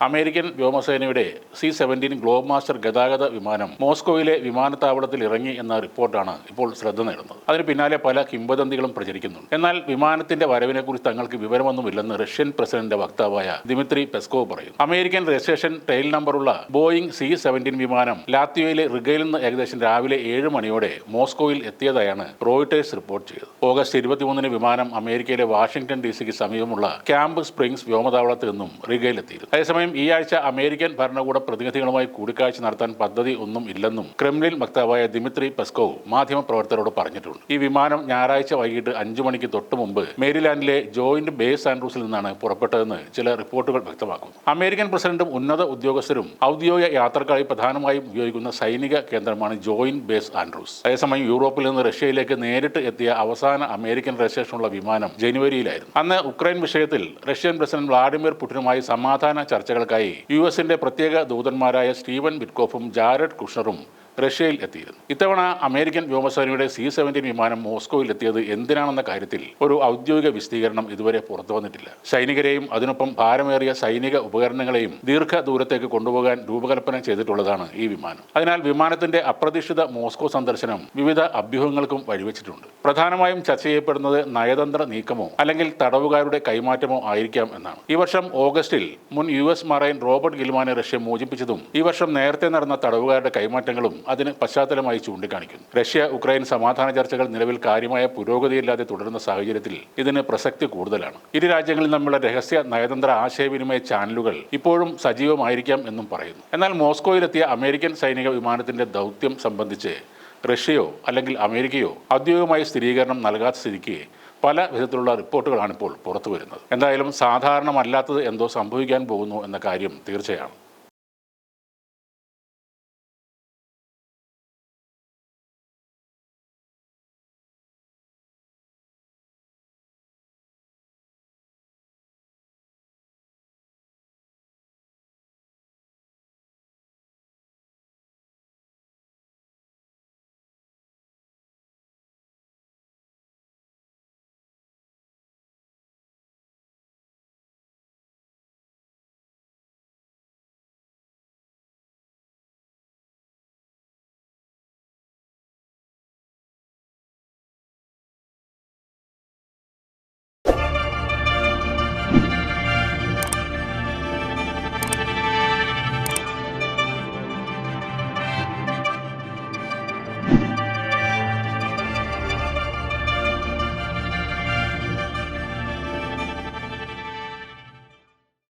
American വ്യോമസേനയുടെ C-17 globe master ഗതാഗത വിമാനം മോസ്കോയിലെ വിമാനത്താവളത്തിൽ ഇറങ്ങി എന്ന റിപ്പോർട്ടാണ് ഇപ്പോൾ ശ്രദ്ധ നേടുന്നത്. അതിന് പിന്നാലെ പല കിംവദന്തികളും പ്രചരിക്കുന്നുണ്ട്. എന്നാൽ വിമാനത്തിന്റെ വരവിനെക്കുറിച്ച് തങ്ങൾക്ക് വിവരമൊന്നുമില്ലെന്ന് റഷ്യൻ പ്രസിഡന്റ് വക്താവായ ദിമിത്രി പെസ്കോവ് പറയുന്നു. അമേരിക്കൻ രജിസ്ട്രേഷൻ ടെയിൽ നമ്പറുള്ള ബോയിങ് C-17 വിമാനം ലാത്വിയയിലെ റിഗയിൽ നിന്ന് ഏകദേശം രാവിലെ 7 മണിയോടെ മോസ്കോയിൽ എത്തിയതായാണ് റോയിട്ടേഴ്സ് റിപ്പോർട്ട് ചെയ്തത്. ഓഗസ്റ്റ് 23 വിമാനം അമേരിക്കയിലെ വാഷിംഗ്ടൺ DC സമീപമുള്ള ക്യാമ്പ് സ്പ്രിംഗ്സ് വ്യോമതാവളത്തിൽ നിന്നും റിഗയിലെത്തിയിരുന്നു. അതേസമയം ഈ ആഴ്ച അമേരിക്കൻ ഭരണകൂട പ്രതിനിധികളുമായി കൂടിക്കാഴ്ച നടത്താൻ പദ്ധതി ഒന്നും ഇല്ലെന്നും ക്രെംലിൻ വക്താവായ ദിമിത്രി പെസ്കോവ് മാധ്യമപ്രവർത്തകരോട് പറഞ്ഞിട്ടുണ്ട്. ഈ വിമാനം ഞായറാഴ്ച വൈകിട്ട് 5 മണിക്ക് തൊട്ടു മുമ്പ് മേരിലാൻഡിലെ ജോയിന്റ് ബേസ് ആൻഡ്രൂസിൽ നിന്നാണ് പുറപ്പെട്ടതെന്ന് ചില റിപ്പോർട്ടുകൾ വ്യക്തമാക്കുന്നു. അമേരിക്കൻ പ്രസിഡന്റും ഉന്നത ഉദ്യോഗസ്ഥരും ഔദ്യോഗിക യാത്രക്കായി പ്രധാനമായും ഉപയോഗിക്കുന്ന സൈനിക കേന്ദ്രമാണ് ജോയിന്റ് ബേസ് ആൻഡ്രൂസ്. അതേസമയം യൂറോപ്പിൽ നിന്ന് റഷ്യയിലേക്ക് നേരിട്ട് എത്തിയ അവസാന അമേരിക്കൻ രജിസ്ട്രേഷനുള്ള വിമാനം ജനുവരിയിലായിരുന്നു. അന്ന് ഉക്രൈൻ വിഷയത്തിൽ റഷ്യൻ പ്രസിഡന്റ് വ്ളാഡിമിർ പുടിനുമായി സമാധാന ചർച്ചകൾക്കായി US-ന്റെ പ്രത്യേക ദൂതന്മാരായ സ്റ്റീവൻ വിറ്റ്കോഫും ജാരഡ് കുഷ്ണറും റഷ്യയിൽ എത്തിയിരുന്നു. ഇത്തവണ അമേരിക്കൻ വ്യോമസേനയുടെ C-17 വിമാനം മോസ്കോയിൽ എത്തിയത് എന്തിനാണെന്ന കാര്യത്തിൽ ഒരു ഔദ്യോഗിക വിശദീകരണം ഇതുവരെ പുറത്തു വന്നിട്ടില്ല. സൈനികരെയും അതിനൊപ്പം ഭാരമേറിയ സൈനിക ഉപകരണങ്ങളെയും ദീർഘദൂരത്തേക്ക് കൊണ്ടുപോകാൻ രൂപകൽപ്പന ചെയ്തിട്ടുള്ളതാണ് ഈ വിമാനം. അതിനാൽ വിമാനത്തിന്റെ അപ്രതീക്ഷിത മോസ്കോ സന്ദർശനം വിവിധ അഭ്യൂഹങ്ങൾക്കും വഴിവെച്ചിട്ടുണ്ട്. പ്രധാനമായും ചർച്ച ചെയ്യപ്പെടുന്നത് നയതന്ത്ര നീക്കമോ അല്ലെങ്കിൽ തടവുകാരുടെ കൈമാറ്റമോ ആയിരിക്കാം എന്നാണ്. ഈ വർഷം ഓഗസ്റ്റിൽ മുൻ US മറൈൻ റോബർട്ട് ഗിൽമാനെ റഷ്യ മോചിപ്പിച്ചതും ഈ വർഷം നേരത്തെ നടന്ന തടവുകാരുടെ കൈമാറ്റങ്ങളും അതിന് പശ്ചാത്തലമായി ചൂണ്ടിക്കാണിക്കുന്നു. റഷ്യ ഉക്രൈൻ സമാധാന ചർച്ചകൾ നിലവിൽ കാര്യമായ പുരോഗതിയില്ലാതെ തുടരുന്ന സാഹചര്യത്തിൽ ഇതിന് പ്രസക്തി കൂടുതലാണ്. ഇരു രാജ്യങ്ങളിൽ തമ്മിലുള്ള രഹസ്യ നയതന്ത്ര ആശയവിനിമയ ചാനലുകൾ ഇപ്പോഴും സജീവമായിരിക്കാം എന്നും പറയുന്നു. എന്നാൽ മോസ്കോയിലെത്തിയ അമേരിക്കൻ സൈനിക വിമാനത്തിന്റെ ദൗത്യം സംബന്ധിച്ച് റഷ്യയോ അല്ലെങ്കിൽ അമേരിക്കയോ ഔദ്യോഗികമായി സ്ഥിരീകരണം നൽകാത്ത സ്ഥിതിക്ക് പല വിധത്തിലുള്ള റിപ്പോർട്ടുകളാണ് ഇപ്പോൾ പുറത്തു വരുന്നത്. എന്തായാലും സാധാരണമല്ലാത്തത് എന്തോ സംഭവിക്കാൻ പോകുന്നു എന്ന കാര്യം തീർച്ചയാണ്.